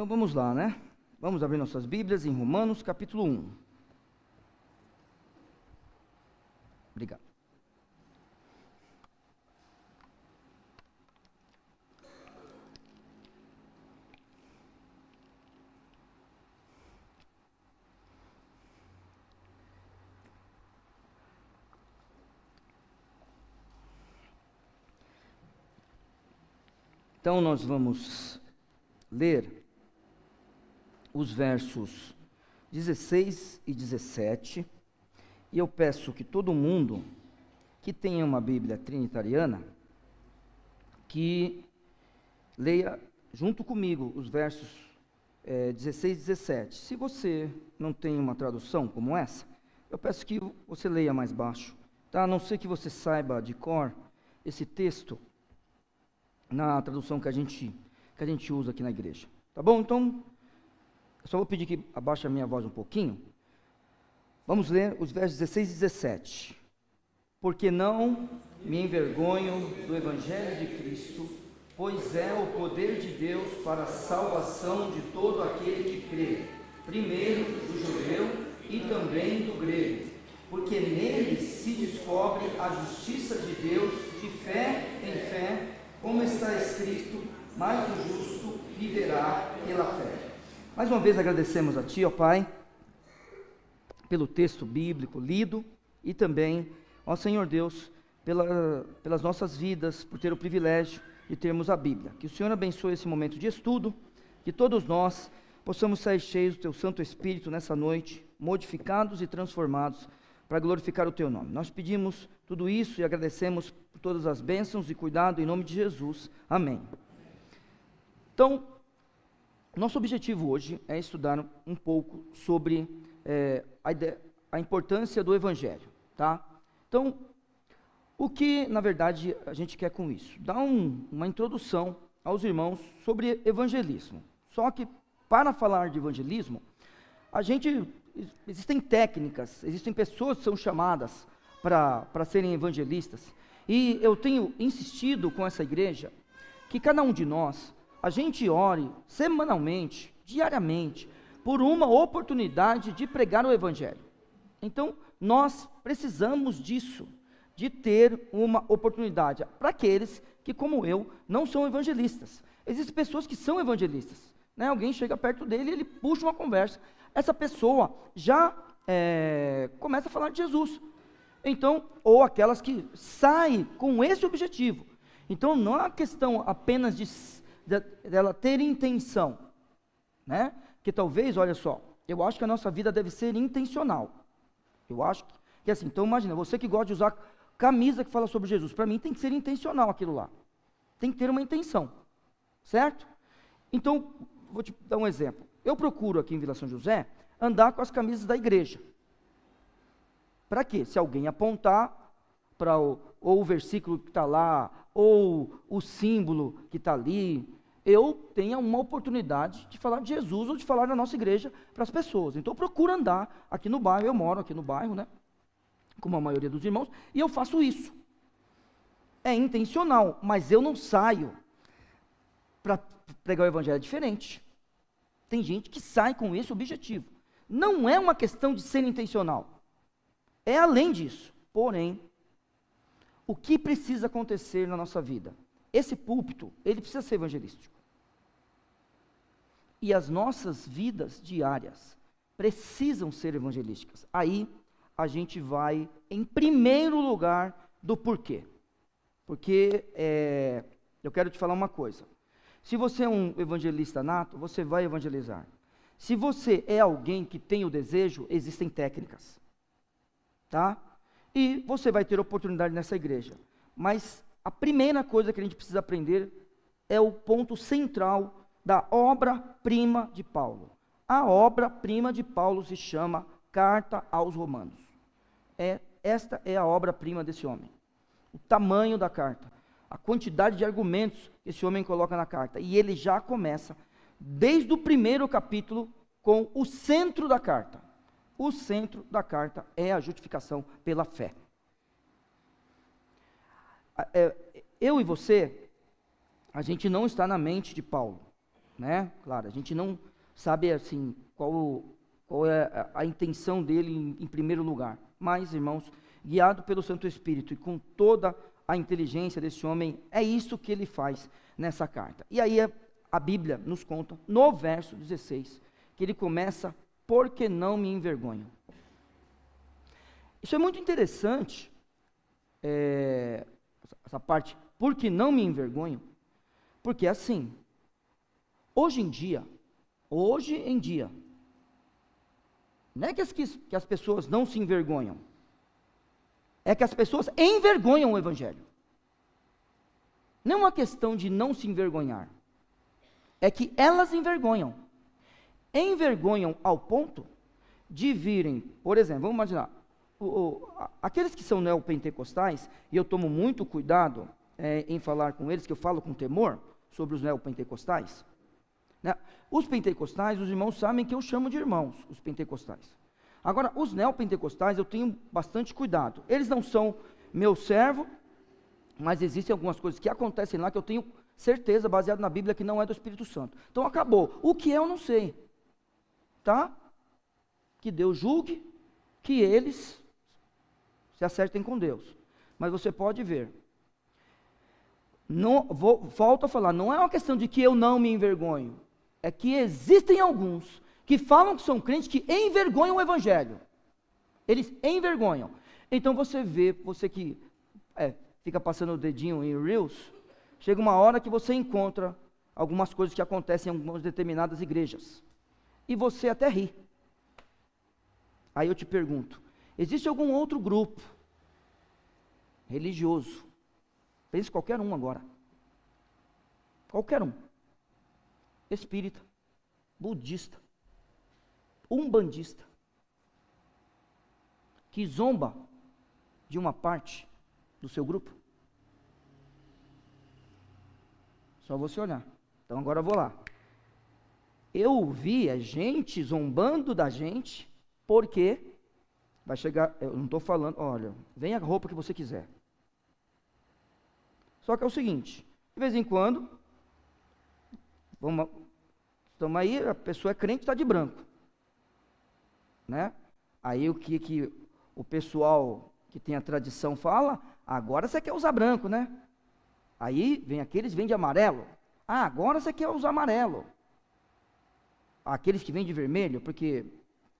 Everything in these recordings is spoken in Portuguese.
Então vamos lá, né? Vamos abrir nossas Bíblias em Romanos capítulo 1. Obrigado. Então nós vamos ler os versos 16 e 17, e eu peço que todo mundo que tenha uma Bíblia trinitariana, que leia junto comigo os versos 16 e 17. Se você não tem uma tradução como essa, eu peço que você leia mais baixo, tá? A não ser que você saiba de cor esse texto na tradução que a gente usa aqui na igreja, tá bom? Então, eu só vou pedir que abaixe a minha voz um pouquinho. Vamos ler os versos 16 e 17. Porque não me envergonho do Evangelho de Cristo, pois é o poder de Deus para a salvação de todo aquele que crê, primeiro do judeu e também do grego, porque nele se descobre a justiça de Deus de fé em fé, como está escrito, mas o justo viverá pela fé. Mais uma vez agradecemos a Ti, ó Pai, pelo texto bíblico lido e também, ó Senhor Deus, pelas nossas vidas, por ter o privilégio de termos a Bíblia. Que o Senhor abençoe esse momento de estudo, que todos nós possamos sair cheios do Teu Santo Espírito nessa noite, modificados e transformados para glorificar o Teu nome. Nós pedimos tudo isso e agradecemos por todas as bênçãos e cuidado em nome de Jesus. Amém. Então, nosso objetivo hoje é estudar um pouco sobre a importância do Evangelho, tá? Então, o que, na verdade, a gente quer com isso? Dar uma introdução aos irmãos sobre evangelismo. Só que, para falar de evangelismo, existem técnicas, existem pessoas que são chamadas para serem evangelistas, e eu tenho insistido com essa igreja, que cada um de nós, a gente ore semanalmente, diariamente, por uma oportunidade de pregar o Evangelho. Então, nós precisamos disso, de ter uma oportunidade, para aqueles que, como eu, não são evangelistas. Existem pessoas que são evangelistas, né? Alguém chega perto dele e ele puxa uma conversa, essa pessoa já começa a falar de Jesus. Então, ou aquelas que saem com esse objetivo. Então, não é uma questão apenas dela ter intenção, né? Que talvez, olha só, eu acho que a nossa vida deve ser intencional. Eu acho que assim, então imagina, você que gosta de usar camisa que fala sobre Jesus, para mim tem que ser intencional aquilo lá. Tem que ter uma intenção, certo? Então, vou te dar um exemplo. Eu procuro aqui em Vila São José andar com as camisas da igreja. Para quê? Se alguém apontar para ou o versículo que está lá, ou o símbolo que está ali, eu tenha uma oportunidade de falar de Jesus ou de falar da nossa igreja para as pessoas. Então eu procuro andar aqui no bairro, eu moro aqui no bairro, né? Como a maioria dos irmãos, e eu faço isso. É intencional, mas eu não saio para pregar o evangelho, é diferente. Tem gente que sai com esse objetivo. Não é uma questão de ser intencional. É além disso. Porém, o que precisa acontecer na nossa vida? Esse púlpito, ele precisa ser evangelístico. E as nossas vidas diárias precisam ser evangelísticas. Aí, a gente vai, em primeiro lugar, do porquê. Porque, eu quero te falar uma coisa. Se você é um evangelista nato, você vai evangelizar. Se você é alguém que tem o desejo, existem técnicas. Tá? E você vai ter oportunidade nessa igreja. Mas a primeira coisa que a gente precisa aprender é o ponto central da obra-prima de Paulo. A obra-prima de Paulo se chama Carta aos Romanos. Esta é a obra-prima desse homem. O tamanho da carta, a quantidade de argumentos que esse homem coloca na carta. E ele já começa, desde o primeiro capítulo, com o centro da carta. O centro da carta é a justificação pela fé. Eu e você, a gente não está na mente de Paulo. né? Claro, a gente não sabe assim qual é a intenção dele em primeiro lugar. Mas, irmãos, guiado pelo Santo Espírito e com toda a inteligência desse homem, é isso que ele faz nessa carta. E aí a Bíblia nos conta, no verso 16, que ele começa, porque não me envergonho. Isso é muito interessante, essa parte, porque não me envergonho, porque assim, hoje em dia, não é que as pessoas não se envergonham, é que as pessoas envergonham o Evangelho. Não é uma questão de não se envergonhar, é que elas envergonham ao ponto de virem, por exemplo, vamos imaginar, aqueles que são neopentecostais, e eu tomo muito cuidado em falar com eles, que eu falo com temor sobre os neopentecostais, né? Os pentecostais, os irmãos sabem que eu chamo de irmãos, os pentecostais. Agora, os neopentecostais, eu tenho bastante cuidado. Eles não são meu servo, mas existem algumas coisas que acontecem lá que eu tenho certeza, baseado na Bíblia, que não é do Espírito Santo. Então, acabou. O que é, eu não sei. Tá? Que Deus julgue, que eles se acertem com Deus. Mas você pode ver. Volto a falar, não é uma questão de que eu não me envergonho. É que existem alguns que falam que são crentes que envergonham o Evangelho. Eles envergonham. Então você vê, você que fica passando o dedinho em Reels, chega uma hora que você encontra algumas coisas que acontecem em algumas determinadas igrejas. E você até ri. Aí eu te pergunto, existe algum outro grupo religioso? Pense qualquer um agora. Qualquer um. Espírita, budista, umbandista, que zomba de uma parte do seu grupo? Só você olhar. Então agora eu vou lá. Eu vi a gente zombando da gente, porque vai chegar, eu não estou falando, olha, vem a roupa que você quiser. Só que é o seguinte, de vez em quando, estamos aí, a pessoa é crente, está de branco, né? Aí o que o pessoal que tem a tradição fala, agora você quer usar branco, né? Aí vem aqueles que vêm de amarelo, agora você quer usar amarelo. Aqueles que vêm de vermelho, porque,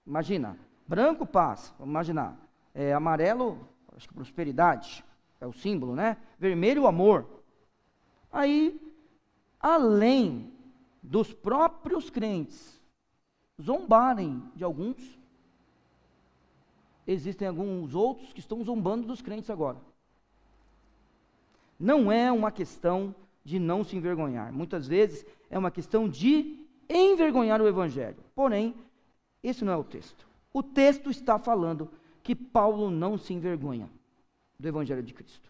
imagina, branco paz, vamos imaginar, amarelo, acho que prosperidade, é o símbolo, né? Vermelho, amor. Aí, além dos próprios crentes zombarem de alguns, existem alguns outros que estão zombando dos crentes agora. Não é uma questão de não se envergonhar, muitas vezes é uma questão de envergonhar o Evangelho. Porém, esse não é o texto. O texto está falando que Paulo não se envergonha do Evangelho de Cristo.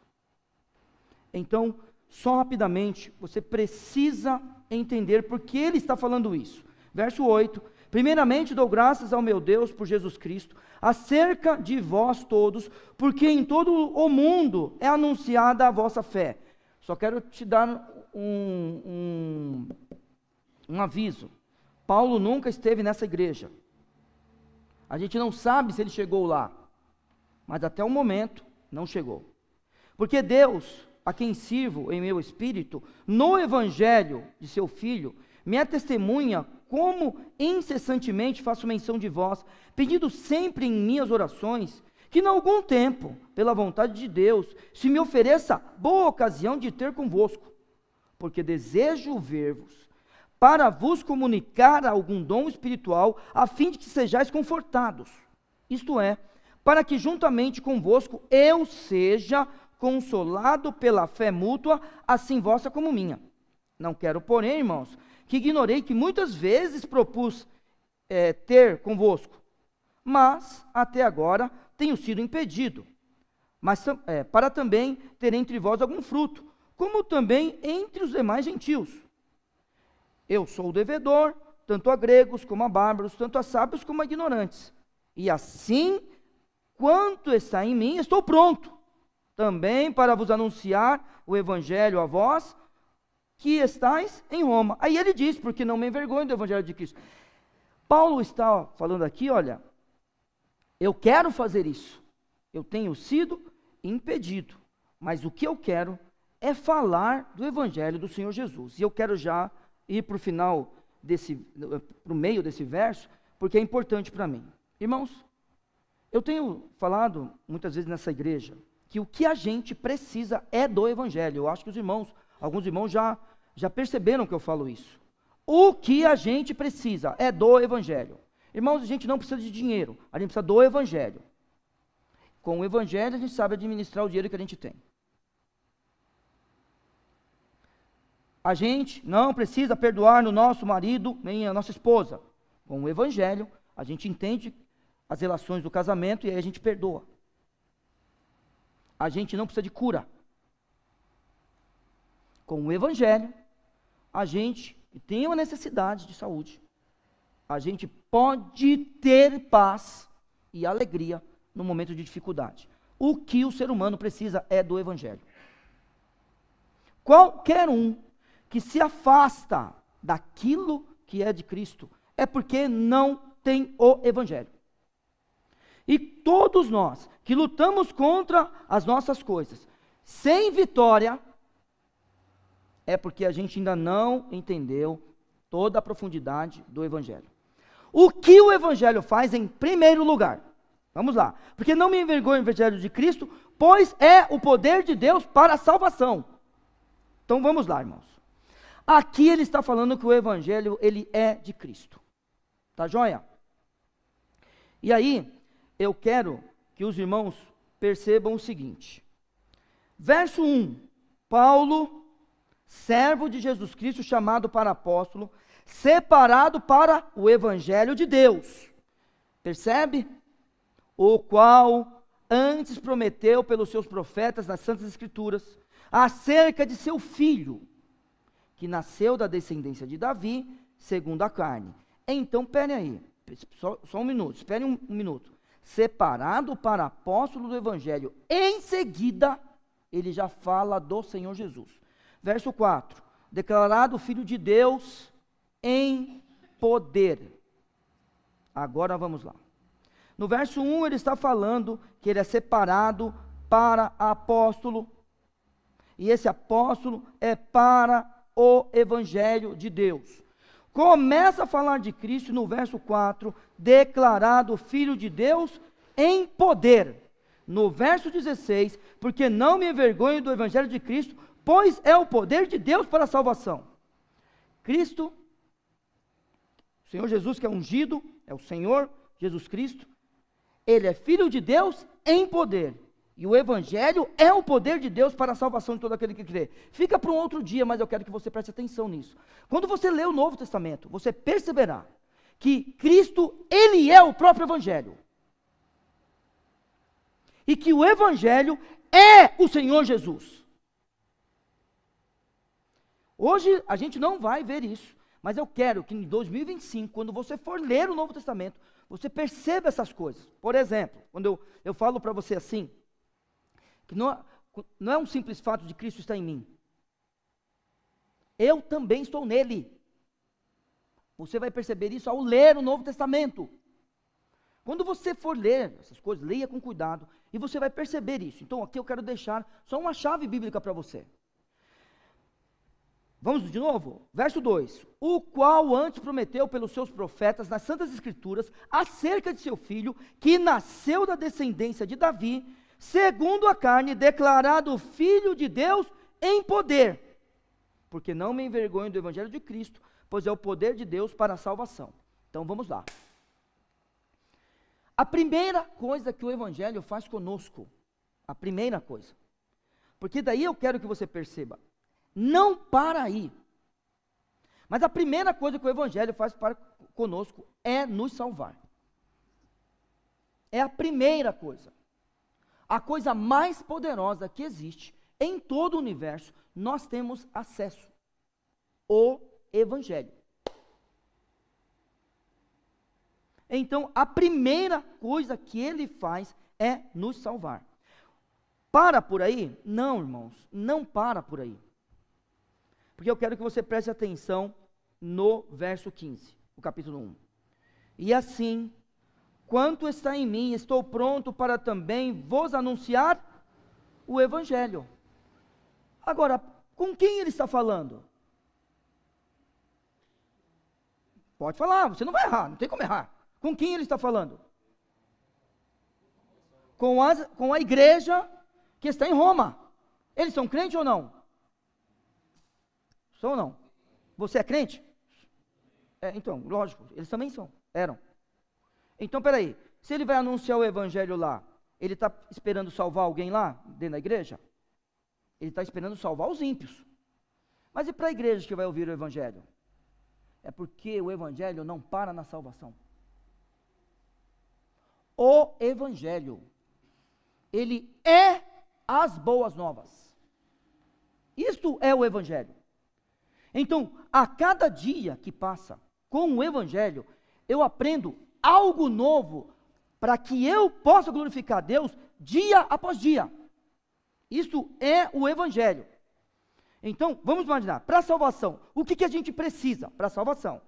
Então, só rapidamente, você precisa entender por que ele está falando isso. Verso 8: primeiramente dou graças ao meu Deus por Jesus Cristo, acerca de vós todos, porque em todo o mundo é anunciada a vossa fé. Só quero te dar um aviso. Paulo nunca esteve nessa igreja. A gente não sabe se ele chegou lá, mas até o momento não chegou. Porque Deus, a quem sirvo em meu espírito, no evangelho de seu Filho, me é testemunha como incessantemente faço menção de vós, pedindo sempre em minhas orações, que em algum tempo, pela vontade de Deus, se me ofereça boa ocasião de ter convosco, porque desejo ver-vos, para vos comunicar algum dom espiritual, a fim de que sejais confortados, isto é, para que juntamente convosco eu seja consolado pela fé mútua, assim vossa como minha. Não quero, porém, irmãos, que ignorei que muitas vezes propus ter convosco, mas até agora tenho sido impedido, mas para também ter entre vós algum fruto, como também entre os demais gentios. Eu sou o devedor, tanto a gregos como a bárbaros, tanto a sábios como a ignorantes. E assim, quanto está em mim, estou pronto, também para vos anunciar o evangelho a vós, que estais em Roma. Aí ele diz, porque não me envergonho do evangelho de Cristo. Paulo está falando aqui, olha, eu quero fazer isso, eu tenho sido impedido, mas o que eu quero é falar do evangelho do Senhor Jesus. E eu quero já ir para o final para o meio desse verso, porque é importante para mim. Irmãos, eu tenho falado muitas vezes nessa igreja, que o que a gente precisa é do evangelho. Eu acho que alguns irmãos já perceberam que eu falo isso. O que a gente precisa é do evangelho. Irmãos, a gente não precisa de dinheiro, a gente precisa do evangelho. Com o evangelho a gente sabe administrar o dinheiro que a gente tem. A gente não precisa perdoar no nosso marido nem a nossa esposa. Com o evangelho a gente entende as relações do casamento e aí a gente perdoa. A gente não precisa de cura. Com o evangelho, a gente tem uma necessidade de saúde. A gente pode ter paz e alegria no momento de dificuldade. O que o ser humano precisa é do evangelho. Qualquer um que se afasta daquilo que é de Cristo é porque não tem o evangelho. E todos nós que lutamos contra as nossas coisas, sem vitória, é porque a gente ainda não entendeu toda a profundidade do evangelho. O que o evangelho faz em primeiro lugar? Vamos lá. Porque não me envergonho do evangelho de Cristo, pois é o poder de Deus para a salvação. Então vamos lá, irmãos. Aqui ele está falando que o evangelho, ele é de Cristo. Tá joia? E aí, eu quero que os irmãos percebam o seguinte. Verso 1. Paulo, servo de Jesus Cristo, chamado para apóstolo, separado para o evangelho de Deus. Percebe? O qual antes prometeu pelos seus profetas nas santas escrituras, acerca de seu filho, que nasceu da descendência de Davi, segundo a carne. Então, espere aí, só um minuto, espere um minuto. Separado para apóstolo do evangelho. Em seguida, ele já fala do Senhor Jesus. Verso 4, declarado filho de Deus em poder. Agora vamos lá. No verso 1 ele está falando que ele é separado para apóstolo. E esse apóstolo é para o evangelho de Deus. Começa a falar de Cristo no verso 4, declarado filho de Deus em poder. No verso 16, porque não me envergonho do evangelho de Cristo, pois é o poder de Deus para a salvação. Cristo, o Senhor Jesus que é ungido, é o Senhor Jesus Cristo, ele é filho de Deus em poder. E o evangelho é o poder de Deus para a salvação de todo aquele que crê. Fica para um outro dia, mas eu quero que você preste atenção nisso. Quando você lê o Novo Testamento, você perceberá que Cristo, ele é o próprio evangelho. E que o evangelho é o Senhor Jesus. Hoje a gente não vai ver isso, mas eu quero que em 2025, quando você for ler o Novo Testamento, você perceba essas coisas. Por exemplo, quando eu falo para você assim, que não é um simples fato de Cristo estar em mim. Eu também estou nele. Você vai perceber isso ao ler o Novo Testamento. Quando você for ler essas coisas, leia com cuidado, e você vai perceber isso. Então aqui eu quero deixar só uma chave bíblica para você. Vamos de novo? Verso 2. O qual antes prometeu pelos seus profetas nas santas escrituras, acerca de seu filho, que nasceu da descendência de Davi, segundo a carne, declarado filho de Deus em poder. Porque não me envergonho do evangelho de Cristo, pois é o poder de Deus para a salvação. Então vamos lá. A primeira coisa que o evangelho faz conosco, a primeira coisa, porque daí eu quero que você perceba, não para aí, mas a primeira coisa que o evangelho faz conosco é nos salvar. É a primeira coisa. A coisa mais poderosa que existe em todo o universo, nós temos acesso. O evangelho. Então, a primeira coisa que ele faz é nos salvar. Para por aí? Não, irmãos, não para por aí. porque eu quero que você preste atenção no verso 15, o capítulo 1. E assim, quanto está em mim, estou pronto para também vos anunciar o Evangelho. Agora, com quem ele está falando? Pode falar, você não vai errar, não tem como errar. Com quem ele está falando? Com a igreja que está em Roma. Eles são crentes ou não? São ou não? Você é crente? Então, lógico, eles também eram. Então, peraí, se ele vai anunciar o Evangelho lá, ele está esperando salvar alguém lá, dentro da igreja? Ele está esperando salvar os ímpios. Mas e para a igreja que vai ouvir o Evangelho? É porque o Evangelho não para na salvação. O Evangelho, ele é as boas novas. Isto é o Evangelho. Então, a cada dia que passa com o Evangelho, eu aprendo algo novo para que eu possa glorificar a Deus dia após dia. Isto é o Evangelho. Então, vamos imaginar, para a salvação, o que a gente precisa para a salvação?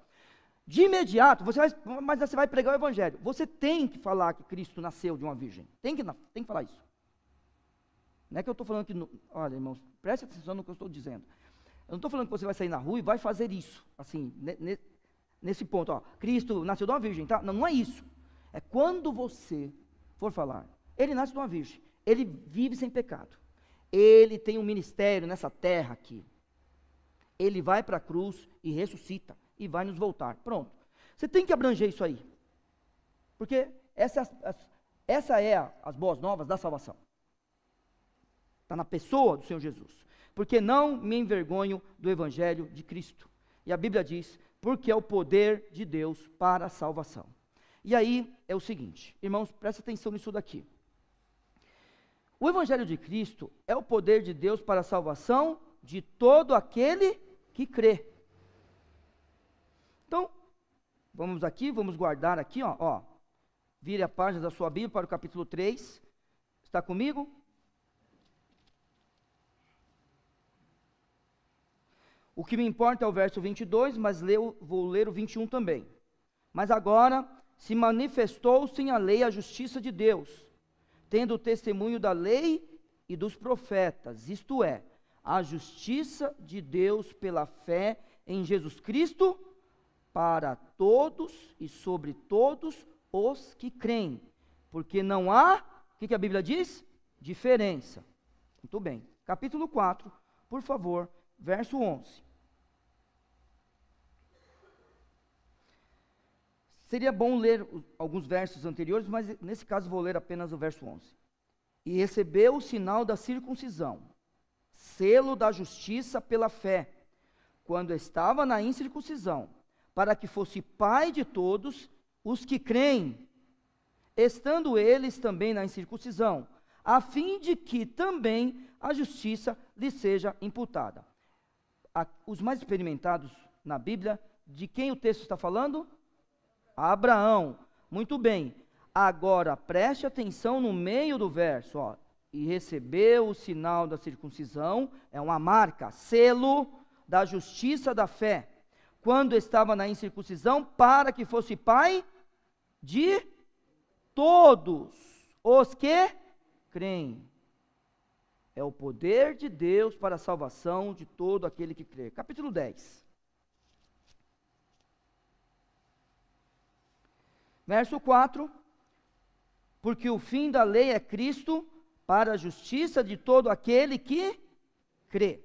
De imediato, mas você vai pregar o Evangelho. Você tem que falar que Cristo nasceu de uma virgem. Tem que falar isso. Não é que eu estou falando que... Olha, irmãos, preste atenção no que eu estou dizendo. Eu não estou falando que você vai sair na rua e vai fazer isso, assim, nesse ponto, ó, Cristo nasceu de uma virgem, tá? Não, não é isso. É quando você for falar, ele nasce de uma virgem, ele vive sem pecado, ele tem um ministério nessa terra aqui, ele vai para a cruz e ressuscita, e vai nos voltar, pronto. Você tem que abranger isso aí, porque essa é as boas novas da salvação. Está na pessoa do Senhor Jesus. Porque não me envergonho do Evangelho de Cristo. E a Bíblia diz, porque é o poder de Deus para a salvação. E aí é o seguinte, irmãos, presta atenção nisso daqui. O Evangelho de Cristo é o poder de Deus para a salvação de todo aquele que crê. Então, vamos guardar aqui, ó. Vire a página da sua Bíblia para o capítulo 3. Está comigo? O que me importa é o verso 22, mas vou ler o 21 também. Mas agora se manifestou sem a lei a justiça de Deus, tendo o testemunho da lei e dos profetas, isto é, a justiça de Deus pela fé em Jesus Cristo, para todos e sobre todos os que creem, porque não há, o que a Bíblia diz? Diferença. Muito bem. Capítulo 4, por favor, verso 11. Seria bom ler alguns versos anteriores, mas nesse caso vou ler apenas o verso 11. E recebeu o sinal da circuncisão, selo da justiça pela fé, quando estava na incircuncisão, para que fosse pai de todos os que creem, estando eles também na incircuncisão, a fim de que também a justiça lhe seja imputada. Os mais experimentados na Bíblia, de quem o texto está falando? Abraão. Muito bem. Agora, preste atenção no meio do verso, ó. E recebeu o sinal da circuncisão, é uma marca, selo da justiça da fé, quando estava na incircuncisão, para que fosse pai de todos os que creem. É o poder de Deus para a salvação de todo aquele que crê. Capítulo 10. Verso 4. Porque o fim da lei é Cristo para a justiça de todo aquele que crê.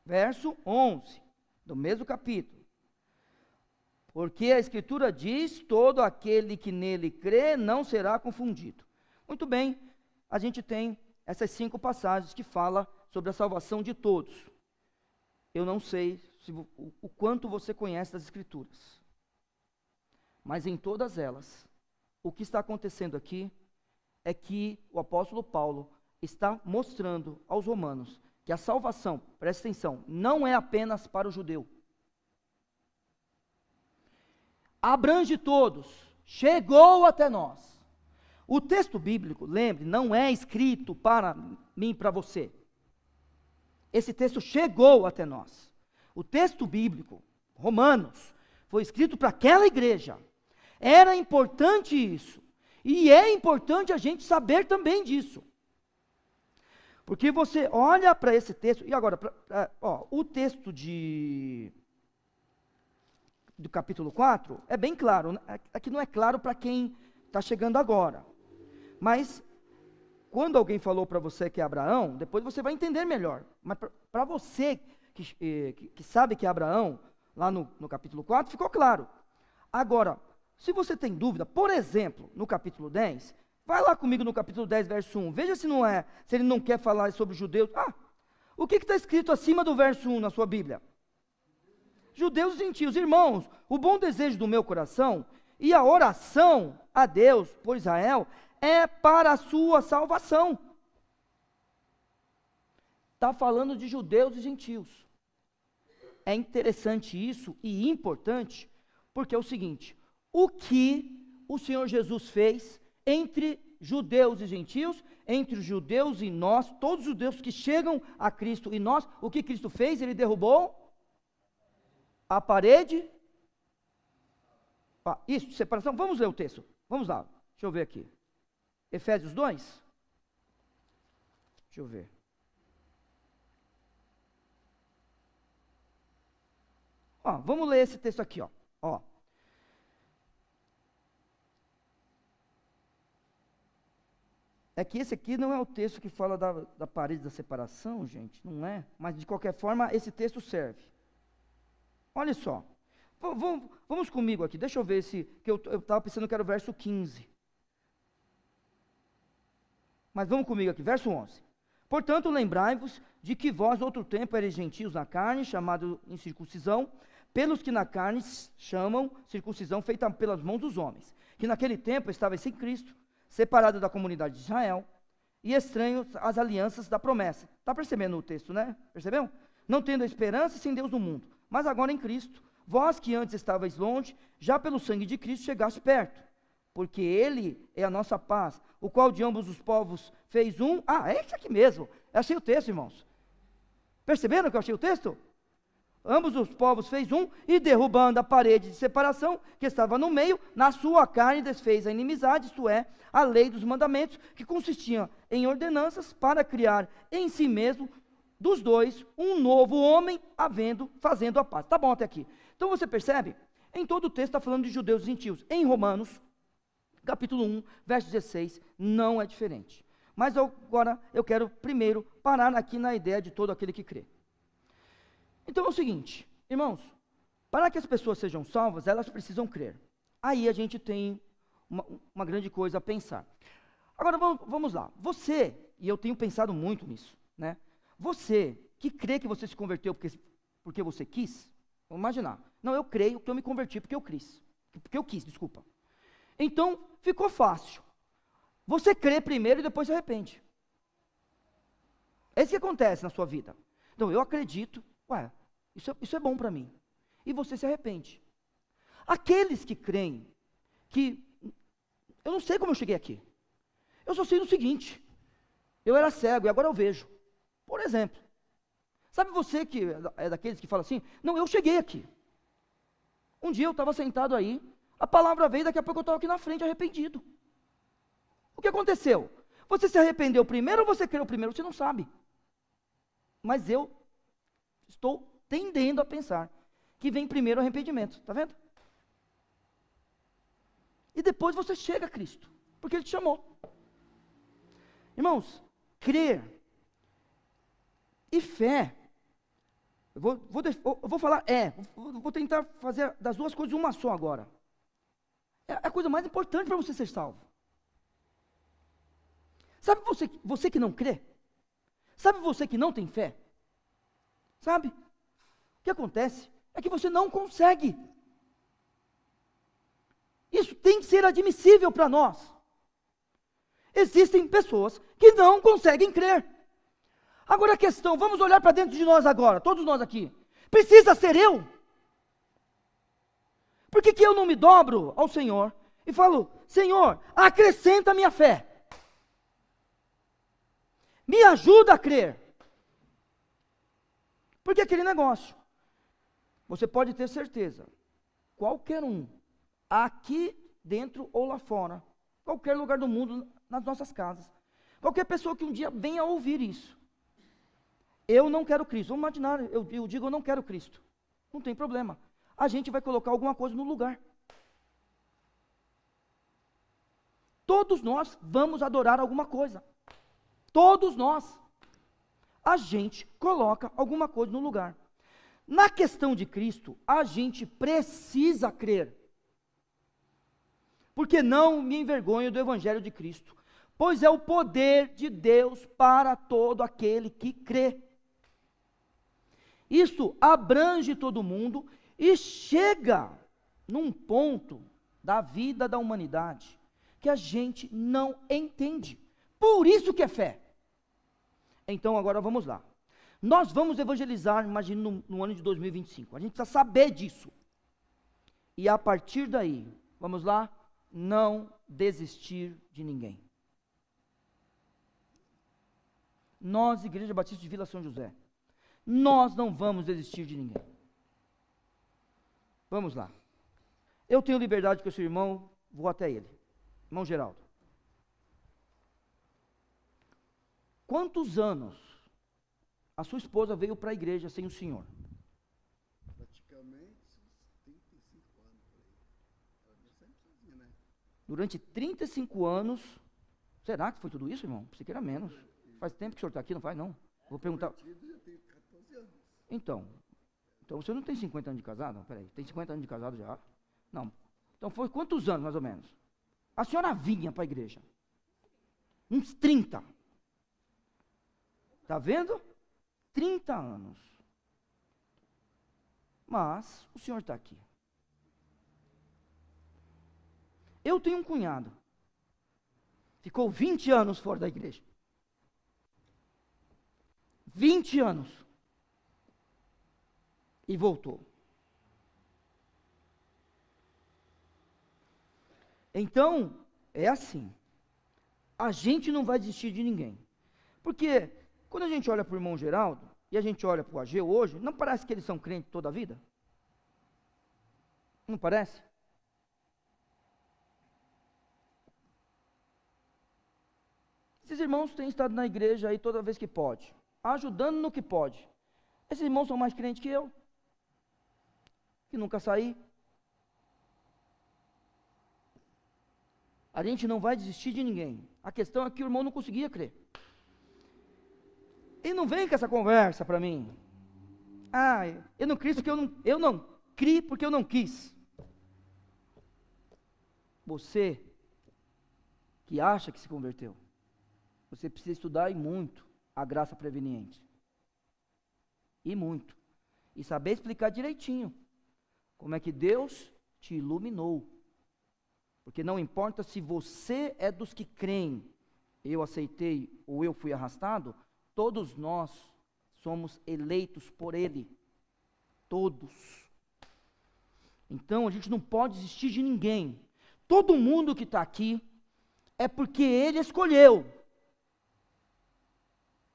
Verso 11, do mesmo capítulo. Porque a Escritura diz, todo aquele que nele crê não será confundido. Muito bem, a gente tem essas 5 passagens que falam sobre a salvação de todos. Eu não sei o quanto você conhece das Escrituras, mas em todas elas, o que está acontecendo aqui é que o apóstolo Paulo está mostrando aos romanos que a salvação, presta atenção, não é apenas para o judeu. Abrange todos, chegou até nós. O texto bíblico, lembre, não é escrito para mim e para você. Esse texto chegou até nós. O texto bíblico, Romanos, foi escrito para aquela igreja. Era importante isso. E é importante a gente saber também disso. Porque você olha para esse texto, e agora, o texto do capítulo 4 é bem claro. Aqui não é claro para quem está chegando agora. Mas, quando alguém falou para você que é Abraão, depois você vai entender melhor. Mas para você que sabe que é Abraão, lá no capítulo 4, ficou claro. Agora, se você tem dúvida, por exemplo, no capítulo 10, vai lá comigo no capítulo 10, verso 1, veja se ele não quer falar sobre os judeus. O que está escrito acima do verso 1 na sua Bíblia? Judeus e gentios, irmãos, o bom desejo do meu coração e a oração a Deus por Israel é para a sua salvação. Está falando de judeus e gentios. É interessante isso e importante, porque é o seguinte: o que o Senhor Jesus fez entre judeus e gentios, entre os judeus e nós, todos os judeus que chegam a Cristo e nós, o que Cristo fez? Ele derrubou a parede. Isso, separação. Vamos ler o texto. Vamos lá. Deixa eu ver aqui. Efésios 2. Deixa eu ver. Vamos ler esse texto aqui, ó. É que esse aqui não é o texto que fala da parede da separação, gente, não é? Mas de qualquer forma, esse texto serve. Olha só. Vamos comigo aqui, deixa eu ver que eu estava pensando que era o verso 15. Mas vamos comigo aqui, verso 11. Portanto, lembrai-vos de que vós, outro tempo, eres gentios na carne, chamado incircuncisão, pelos que na carne chamam circuncisão feita pelas mãos dos homens, que naquele tempo estavais sem Cristo, separado da comunidade de Israel, e estranhos às alianças da promessa. Está percebendo o texto, né? Percebeu? Não tendo esperança sem Deus no mundo, mas agora em Cristo, vós que antes estavais longe, já pelo sangue de Cristo chegaste perto, porque Ele é a nossa paz, o qual de ambos os povos fez um. É isso aqui mesmo. Eu achei o texto, irmãos. Perceberam que eu achei o texto? Ambos os povos fez um, e derrubando a parede de separação que estava no meio, na sua carne desfez a inimizade, isto é, a lei dos mandamentos, que consistia em ordenanças para criar em si mesmo, dos dois, um novo homem, fazendo a paz. Tá bom até aqui. Então você percebe? Em todo o texto está falando de judeus e gentios. Em Romanos, capítulo 1, verso 16, não é diferente. Mas agora eu quero primeiro parar aqui na ideia de todo aquele que crê. Então é o seguinte, irmãos, para que as pessoas sejam salvas, elas precisam crer. Aí a gente tem uma grande coisa a pensar. Agora vamos lá. Você, e eu tenho pensado muito nisso, né? Você que crê que você se converteu porque você quis, vamos imaginar. Não, eu creio que eu me converti porque eu quis, desculpa. Então, ficou fácil. Você crê primeiro e depois se arrepende. É isso que acontece na sua vida. Então, eu acredito, isso é bom para mim. E você se arrepende. Aqueles que creem que, eu não sei como eu cheguei aqui. Eu só sei o seguinte, eu era cego e agora eu vejo. Por exemplo, sabe você que é daqueles que fala assim, não, eu cheguei aqui. Um dia eu estava sentado aí, a palavra veio, daqui a pouco eu estava aqui na frente arrependido. O que aconteceu? Você se arrependeu primeiro ou você creu primeiro? Você não sabe. Mas eu estou tendendo a pensar que vem primeiro o arrependimento, está vendo? E depois você chega a Cristo, porque Ele te chamou. Irmãos, crer e fé, eu vou tentar fazer das duas coisas uma só agora. É a coisa mais importante para você ser salvo. Sabe você que não crê? Sabe você que não tem fé? Sabe? O que acontece é que você não consegue. Isso tem que ser admissível para nós. Existem pessoas que não conseguem crer. Agora a questão, vamos olhar para dentro de nós agora, todos nós aqui. Precisa ser eu? Por que eu não me dobro ao Senhor e falo, Senhor, acrescenta a minha fé. Me ajuda a crer. Porque aquele negócio, você pode ter certeza, qualquer um, aqui dentro ou lá fora, qualquer lugar do mundo, nas nossas casas, qualquer pessoa que um dia venha ouvir isso, eu não quero Cristo, vamos imaginar, eu digo eu não quero Cristo, não tem problema, a gente vai colocar alguma coisa no lugar. Todos nós vamos adorar alguma coisa. Todos nós. A gente coloca alguma coisa no lugar. Na questão de Cristo, a gente precisa crer. Porque não me envergonho do Evangelho de Cristo, pois é o poder de Deus para todo aquele que crê. Isso abrange todo mundo e chega num ponto da vida da humanidade que a gente não entende. Por isso que é fé. Então agora vamos lá. Nós vamos evangelizar, imagine no ano de 2025. A gente precisa saber disso. E a partir daí, vamos lá, não desistir de ninguém. Nós, Igreja Batista de Vila São José, nós não vamos desistir de ninguém. Vamos lá. Eu tenho liberdade com o seu irmão, vou até ele. Irmão Geraldo, quantos anos a sua esposa veio para a igreja sem o senhor? Praticamente 35 anos por aí. Ela veio sempre sozinha, né? Durante 35 anos, será que foi tudo isso, irmão? Pensei que era menos. Faz tempo que o senhor está aqui, não faz não? Vou perguntar. Já tem 14 anos. Então você não tem 50 anos de casado? Não, peraí, tem 50 anos de casado já? Não. Então foi quantos anos, mais ou menos? A senhora vinha para a igreja? Uns 30. Está vendo? 30 anos. Mas o senhor está aqui. Eu tenho um cunhado. Ficou 20 anos fora da igreja. 20 anos. E voltou. Então, é assim. A gente não vai desistir de ninguém. Porque quando a gente olha para o irmão Geraldo, e a gente olha para o Ageu hoje, não parece que eles são crentes toda a vida? Não parece? Esses irmãos têm estado na igreja aí toda vez que pode, ajudando no que pode. Esses irmãos são mais crentes que eu, que nunca saí. A gente não vai desistir de ninguém. A questão é que o irmão não conseguia crer. E não vem com essa conversa para mim. Ah, eu não criei porque eu não criei porque eu não quis. Você que acha que se converteu, você precisa estudar e muito a graça preveniente. E muito. E saber explicar direitinho como é que Deus te iluminou. Porque não importa se você é dos que creem, eu aceitei ou eu fui arrastado, todos nós somos eleitos por Ele. Todos. Então a gente não pode desistir de ninguém. Todo mundo que está aqui é porque Ele escolheu.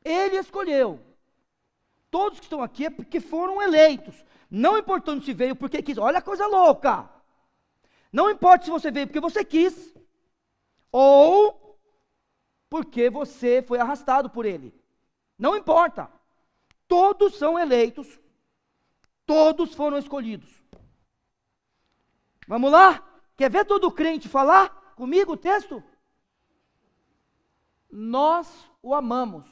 Ele escolheu. Todos que estão aqui é porque foram eleitos. Não importando se veio porque quis. Olha a coisa louca. Não importa se você veio porque você quis, ou porque você foi arrastado por ele. Não importa. Todos são eleitos, todos foram escolhidos. Vamos lá? Quer ver todo crente falar comigo o texto? Nós o amamos.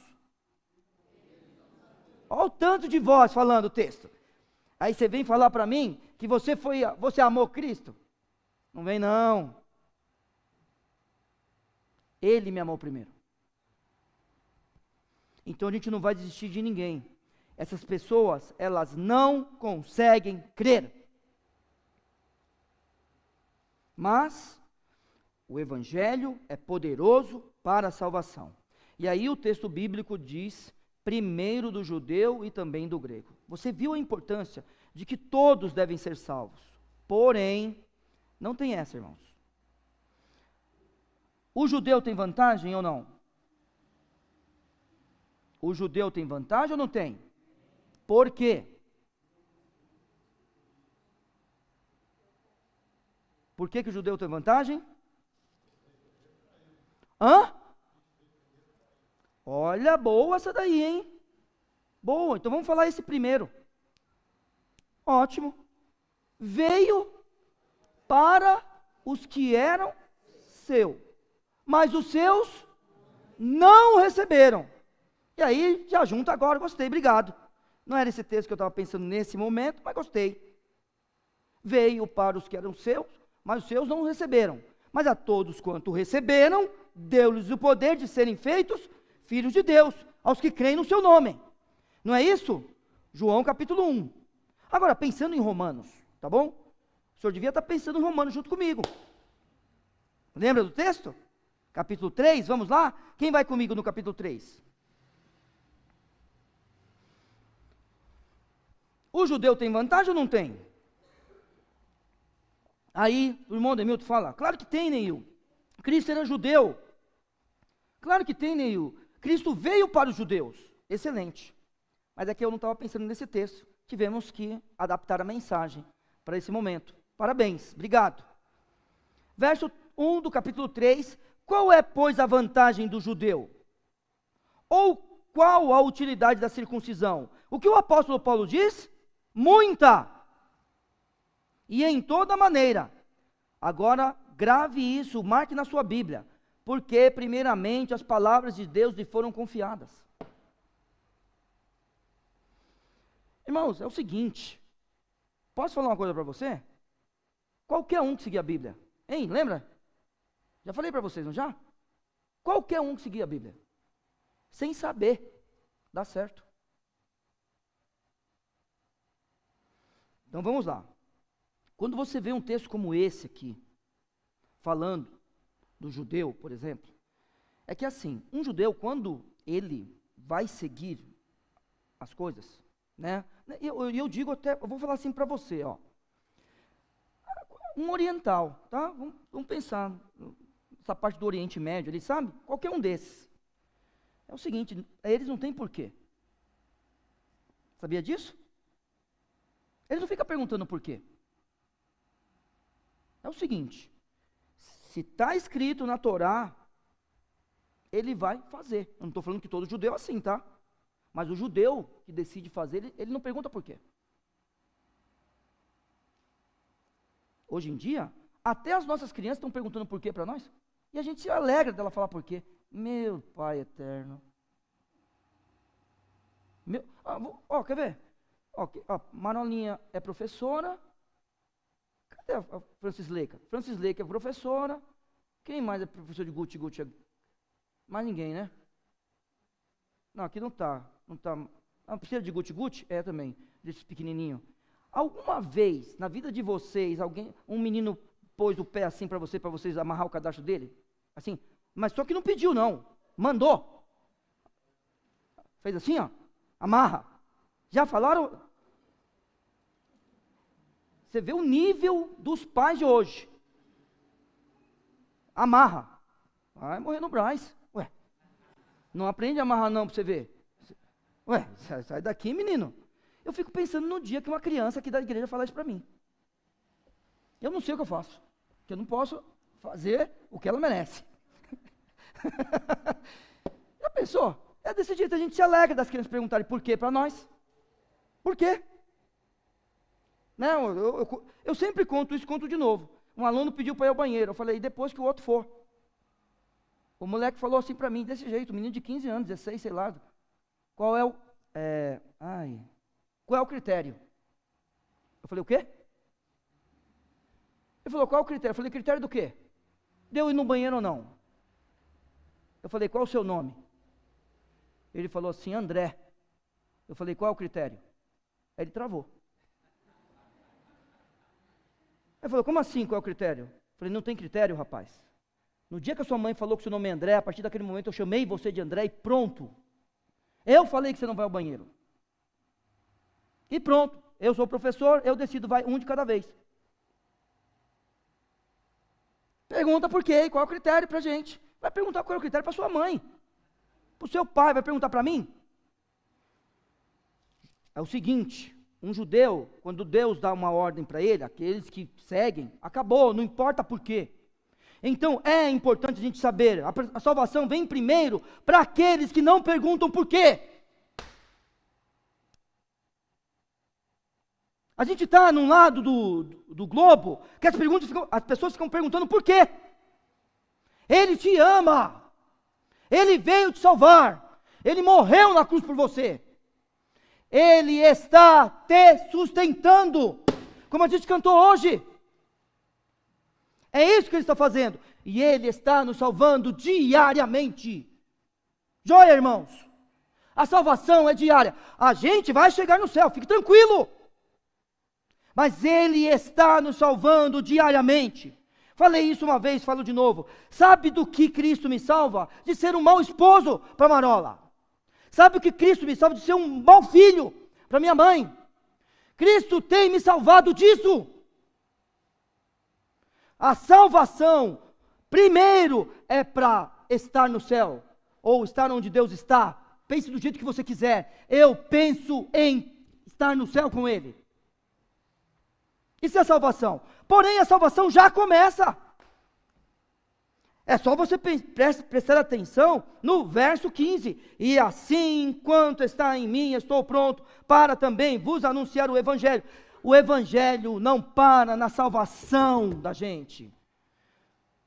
Olha o tanto de voz falando o texto. Aí você vem falar para mim que você amou Cristo? Não vem não. Ele me amou primeiro. Então a gente não vai desistir de ninguém. Essas pessoas, elas não conseguem crer. Mas o Evangelho é poderoso para a salvação. E aí o texto bíblico diz, primeiro do judeu e também do grego. Você viu a importância de que todos devem ser salvos. Porém, não tem essa, irmãos. O judeu tem vantagem ou não? O judeu tem vantagem ou não tem? Por quê? Por que o judeu tem vantagem? Hã? Olha, boa essa daí, hein? Boa, então vamos falar esse primeiro. Ótimo. Veio para os que eram seu, mas os seus não receberam. E aí, já junta agora, gostei, obrigado. Não era esse texto que eu estava pensando nesse momento, mas gostei. Veio para os que eram seus, mas os seus não receberam. Mas a todos quanto receberam, deu-lhes o poder de serem feitos filhos de Deus, aos que creem no seu nome. Não é isso? João capítulo 1. Agora, pensando em Romanos, tá bom? O senhor devia estar pensando em Romanos junto comigo. Lembra do texto? Capítulo 3, vamos lá? Quem vai comigo no capítulo 3? O judeu tem vantagem ou não tem? Aí, o irmão Demilton fala, claro que tem, Neil. Cristo era judeu. Claro que tem, Neil. Cristo veio para os judeus. Excelente. Mas é que eu não estava pensando nesse texto. Tivemos que adaptar a mensagem para esse momento. Parabéns, obrigado. Verso 1 do capítulo 3. Qual é, pois, a vantagem do judeu? Ou qual a utilidade da circuncisão? O que o apóstolo Paulo diz? Muita. E em toda maneira. Agora, grave isso, marque na sua Bíblia. Porque, primeiramente, as palavras de Deus lhe foram confiadas. Irmãos, é o seguinte. Posso falar uma coisa para você? Qualquer um que seguir a Bíblia. Hein, lembra? Já falei para vocês, não já? Qualquer um que seguir a Bíblia. Sem saber, dá certo. Então vamos lá. Quando você vê um texto como esse aqui, falando do judeu, por exemplo, é que assim, um judeu, quando ele vai seguir as coisas, né? Eu digo até, eu vou falar assim para você, ó. Um oriental, tá? Vamos pensar, essa parte do Oriente Médio, ele sabe? Qualquer um desses. É o seguinte, eles não têm porquê. Sabia disso? Eles não ficam perguntando por quê. É o seguinte, se está escrito na Torá, ele vai fazer. Eu não estou falando que todo judeu é assim, tá? Mas o judeu que decide fazer, ele não pergunta por quê. Hoje em dia, até as nossas crianças estão perguntando por quê para nós. E a gente se alegra dela falar por quê. Meu Pai eterno. Quer ver? Manolinha é professora. Cadê a Francis Leica? Francis Leica é professora. Quem mais é professor de Gucci? Mais ninguém, né? Não, aqui não está. Não tá. Precisa de Gucci? É também, desse pequenininho. Alguma vez, na vida de vocês, um menino pôs o pé assim para vocês amarrar o cadastro dele? Assim, mas só que não pediu não, mandou. Fez assim, ó, amarra. Já falaram? Você vê o nível dos pais de hoje. Amarra. Vai morrer no Brás. Ué, não aprende a amarrar não para você ver. Ué, sai daqui, menino. Eu fico pensando no dia que uma criança aqui da igreja falar isso para mim. Eu não sei o que eu faço. Porque eu não posso fazer o que ela merece. Já pensou? É desse jeito, a gente se alegra das crianças perguntarem por quê para nós. Por quê? Não, eu sempre conto isso, conto de novo. Um aluno pediu para ir ao banheiro. Eu falei, depois que o outro for. O moleque falou assim para mim, desse jeito, um menino de 15 anos, 16, sei lá. Qual é o... Qual é o critério? Eu falei, o quê? Ele falou, qual é o critério? Eu falei, critério do quê? De eu ir no banheiro ou não? Eu falei, qual é o seu nome? Ele falou assim, André. Eu falei, qual é o critério? Aí ele travou. Ele falou, como assim, qual é o critério? Eu falei, não tem critério, rapaz. No dia que a sua mãe falou que seu nome é André, a partir daquele momento eu chamei você de André e pronto. Eu falei que você não vai ao banheiro. E pronto, eu sou o professor, eu decido, vai um de cada vez. Pergunta por quê, qual é o critério pra gente. Vai perguntar qual é o critério para sua mãe. Para o seu pai, vai perguntar para mim? É o seguinte, Um judeu, quando Deus dá uma ordem para ele, aqueles que seguem, acabou, não importa por quê. Então é importante a gente saber, a salvação vem primeiro para aqueles que não perguntam por quê. A gente está num lado do globo que as pessoas ficam perguntando por quê. Ele te ama, Ele veio te salvar, Ele morreu na cruz por você, Ele está te sustentando, como a gente cantou hoje. É isso que Ele está fazendo, e Ele está nos salvando diariamente. Joia, irmãos, a salvação é diária. A gente vai chegar no céu, fique tranquilo, mas Ele está nos salvando diariamente. Falei isso uma vez, falo de novo. Sabe do que Cristo me salva? De ser um mau esposo para Marola. Sabe o que Cristo me salva? De ser um mau filho para minha mãe. Cristo tem me salvado disso. A salvação, primeiro, é para estar no céu, ou estar onde Deus está. Pense do jeito que você quiser. Eu penso em estar no céu com Ele. Isso é a salvação. Porém, a salvação já começa. É só você prestar atenção no verso 15. E assim, enquanto está em mim, estou pronto para também vos anunciar o Evangelho. O Evangelho não para na salvação da gente.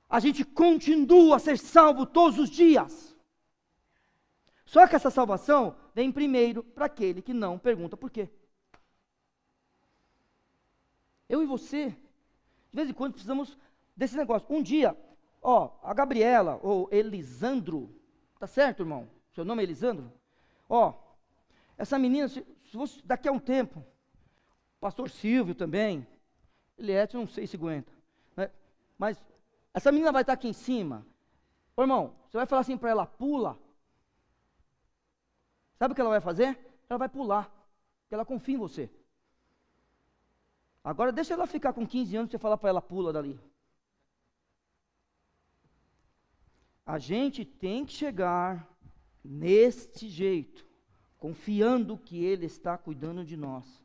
A gente continua a ser salvo todos os dias. Só que essa salvação vem primeiro para aquele que não pergunta por quê. Eu e você, de vez em quando precisamos desse negócio. Um dia, a Gabriela, ou Elisandro, tá certo, irmão? Seu nome é Elisandro? Essa menina, se fosse daqui a um tempo, pastor Silvio também, Eliette, não sei se aguenta, né? Mas essa menina vai estar aqui em cima. Irmão, você vai falar assim para ela, pula. Sabe o que ela vai fazer? Ela vai pular, porque ela confia em você. Agora deixa ela ficar com 15 anos e você falar para ela, pula dali. A gente tem que chegar neste jeito, confiando que Ele está cuidando de nós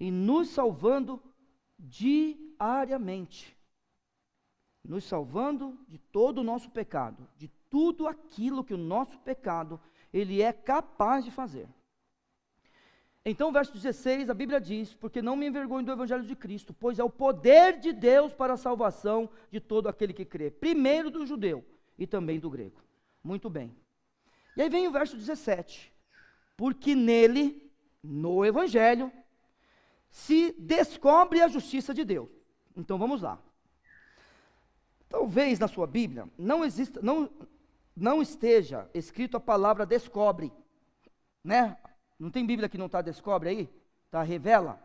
e nos salvando diariamente, nos salvando de todo o nosso pecado, de tudo aquilo que o nosso pecado Ele é capaz de fazer. Então, verso 16, a Bíblia diz, porque não me envergonho do Evangelho de Cristo, pois é o poder de Deus para a salvação de todo aquele que crê, primeiro do judeu e também do grego. Muito bem. E aí vem o verso 17, porque nele, no Evangelho, se descobre a justiça de Deus. Então vamos lá. Talvez na sua Bíblia não esteja escrito a palavra descobre, né? Não tem Bíblia que não está descobre aí? Está revela?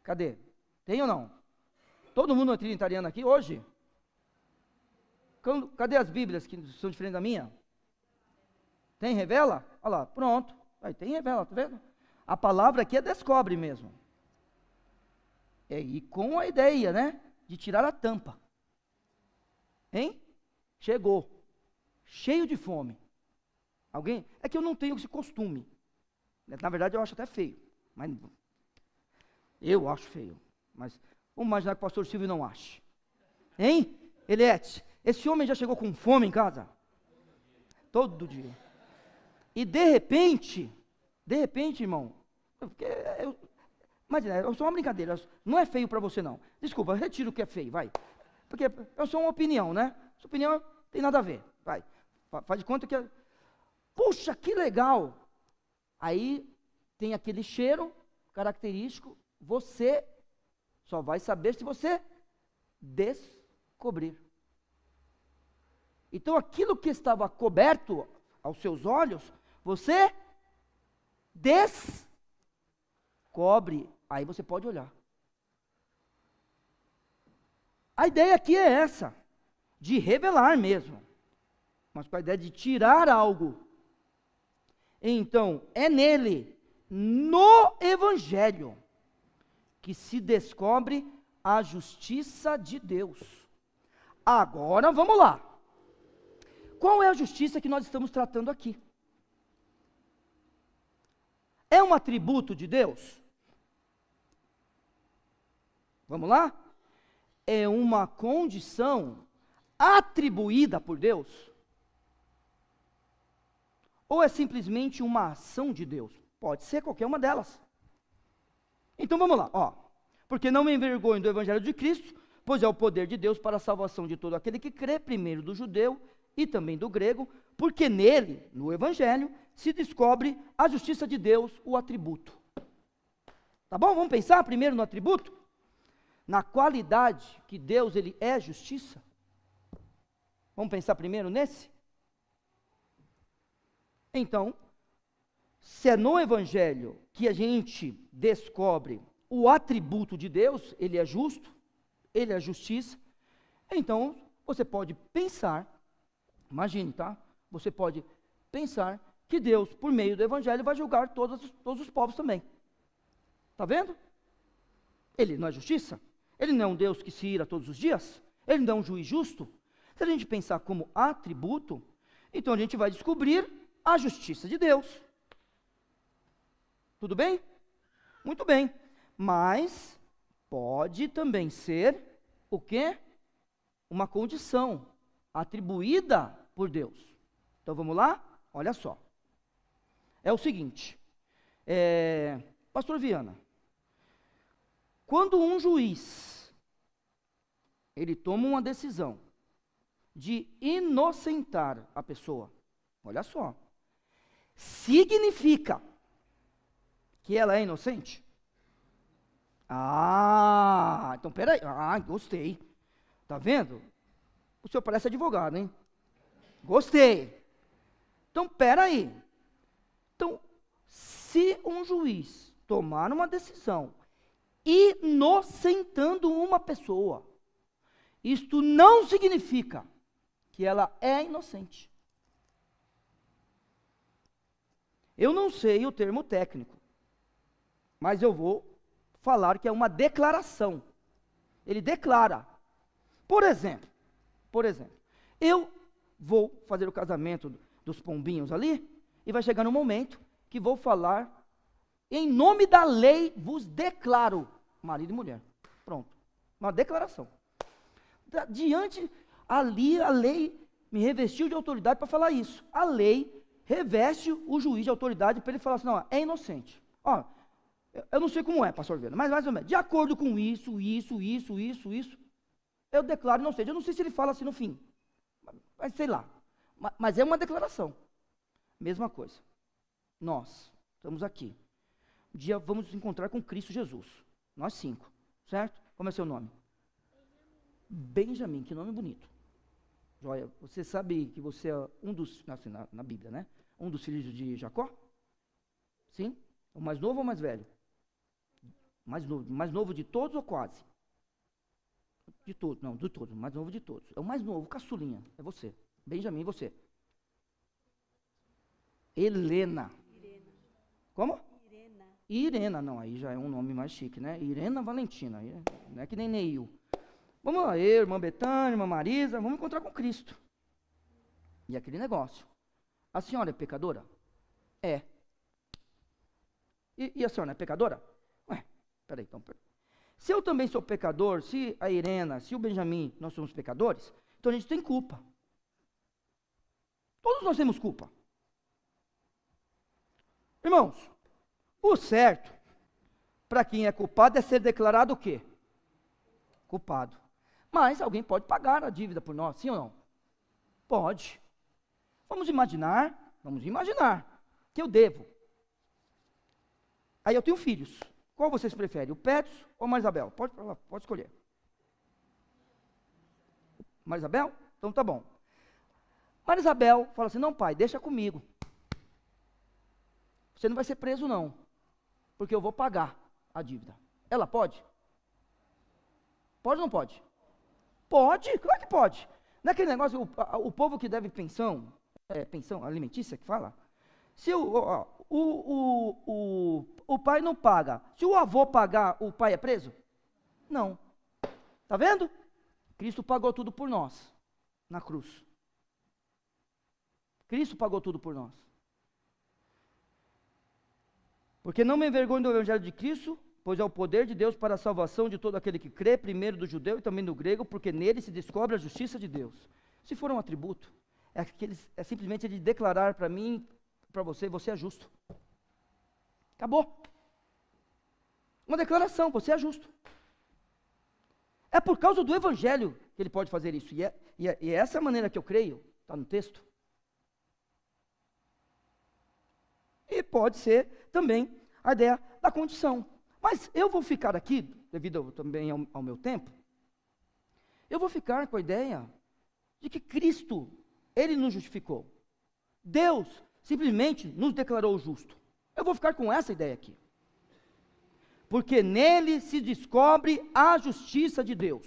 Cadê? Tem ou não? Todo mundo é trinitariano aqui hoje? Cadê as Bíblias que são diferentes da minha? Tem revela? Olha lá, pronto. Aí tem revela, tá vendo? A palavra aqui é descobre mesmo. E com a ideia, né? De tirar a tampa. Hein? Chegou. Cheio de fome. Alguém? É que eu não tenho esse costume. Na verdade, eu acho até feio. Mas eu acho feio. Mas vamos imaginar que o pastor Silvio não ache. Hein? Eliette, esse homem já chegou com fome em casa? Todo dia. E de repente, irmão, imagina, eu sou uma brincadeira. Não é feio para você, não. Desculpa, eu retiro o que é feio, vai. Porque eu sou uma opinião, né? Sua opinião não tem nada a ver. Vai. Faz de conta que puxa, que legal. Aí tem aquele cheiro característico, você só vai saber se você descobrir. Então aquilo que estava coberto aos seus olhos, você descobre, aí você pode olhar. A ideia aqui é essa, de revelar mesmo, mas com a ideia de tirar algo. Então, é nele, no Evangelho, que se descobre a justiça de Deus. Agora, vamos lá. Qual é a justiça que nós estamos tratando aqui? é um atributo de Deus? Vamos lá? É uma condição atribuída por Deus? Ou é simplesmente uma ação de Deus? Pode ser qualquer uma delas. Então vamos lá, ó. Porque não me envergonho do evangelho de Cristo, pois é o poder de Deus para a salvação de todo aquele que crê, primeiro do judeu e também do grego, porque nele, no evangelho, se descobre a justiça de Deus, o atributo. Tá bom? Vamos pensar primeiro no atributo? Na qualidade que Deus, ele é justiça. Vamos pensar primeiro nesse? Então, se é no evangelho que a gente descobre o atributo de Deus, ele é justo, ele é justiça, então você pode pensar, imagine, tá? Você pode pensar que Deus, por meio do evangelho, vai julgar todos os povos também. Está vendo? Ele não é justiça? Ele não é um Deus que se ira todos os dias? Ele não é um juiz justo? Se a gente pensar como atributo, então a gente vai descobrir a justiça de Deus. Tudo bem? Muito bem. Mas pode também ser o quê? Uma condição atribuída por Deus. Então vamos lá? Olha só. É o seguinte, Pastor Viana, quando um juiz, ele toma uma decisão de inocentar a pessoa, olha só, significa que ela é inocente? Ah, então peraí, gostei, tá vendo? O senhor parece advogado, hein? Gostei. Então peraí, então se um juiz tomar uma decisão inocentando uma pessoa, isto não significa que ela é inocente. Eu não sei o termo técnico, mas eu vou falar que é uma declaração. Ele declara. Por exemplo, eu vou fazer o casamento dos pombinhos ali, e vai chegar no momento que vou falar, em nome da lei vos declaro, marido e mulher. Pronto, uma declaração. Diante, ali a lei me revestiu de autoridade para falar isso. A lei reveste o juiz de autoridade para ele falar assim, não, é inocente. Ó, eu não sei como é, pastor Viana, mas mais ou menos, de acordo com isso, eu declaro inocente. Eu não sei se ele fala assim no fim, mas sei lá. Mas é uma declaração. Mesma coisa. Nós estamos aqui. Um dia vamos nos encontrar com Cristo Jesus. Nós 5, certo? Como é seu nome? Benjamim, que nome bonito. Joia, você sabe que você é um dos, assim, na Bíblia, né? Um dos filhos de Jacó? Sim? O mais novo ou mais velho? Mais novo de todos ou quase? De todos, não, de todos, mais novo de todos. É o mais novo, caçulinha, é você. Benjamim, você. Helena. Como? Irena, não, aí já é um nome mais chique, né? Irena Valentina, aí não é que nem Neil. Vamos lá, eu, irmã Betânia, irmã Marisa, vamos encontrar com Cristo. E aquele negócio. A senhora é pecadora? É. E a senhora é pecadora? Ué, peraí, então. Se eu também sou pecador, se a Irena, se o Benjamim, nós somos pecadores, então a gente tem culpa. Todos nós temos culpa. Irmãos, o certo, para quem é culpado, é ser declarado o quê? Culpado. Mas alguém pode pagar a dívida por nós, sim ou não? Pode. Vamos imaginar que eu devo. Aí eu tenho filhos. Qual vocês preferem, o Petros ou a Marisabel? Pode escolher. Marisabel? Então tá bom. Marisabel fala assim, não pai, deixa comigo. Você não vai ser preso não, porque eu vou pagar a dívida. Ela pode? Pode ou não pode? Pode, claro que pode. Naquele negócio, o povo que deve pensão alimentícia que fala, se o pai não paga, se o avô pagar, o pai é preso? Não. Tá vendo? Cristo pagou tudo por nós, na cruz. Cristo pagou tudo por nós. Porque não me envergonho do evangelho de Cristo, pois é o poder de Deus para a salvação de todo aquele que crê, primeiro do judeu e também do grego, porque nele se descobre a justiça de Deus. Se for um atributo, é simplesmente ele declarar para mim, para você é justo. Acabou. Uma declaração, você é justo. É por causa do evangelho que ele pode fazer isso. E essa é a maneira que eu creio, está no texto. E pode ser também a ideia da condição. Mas eu vou ficar aqui, devido também ao meu tempo, eu vou ficar com a ideia de que Cristo, Ele nos justificou. Deus simplesmente nos declarou justo. Eu vou ficar com essa ideia aqui. Porque nele se descobre a justiça de Deus.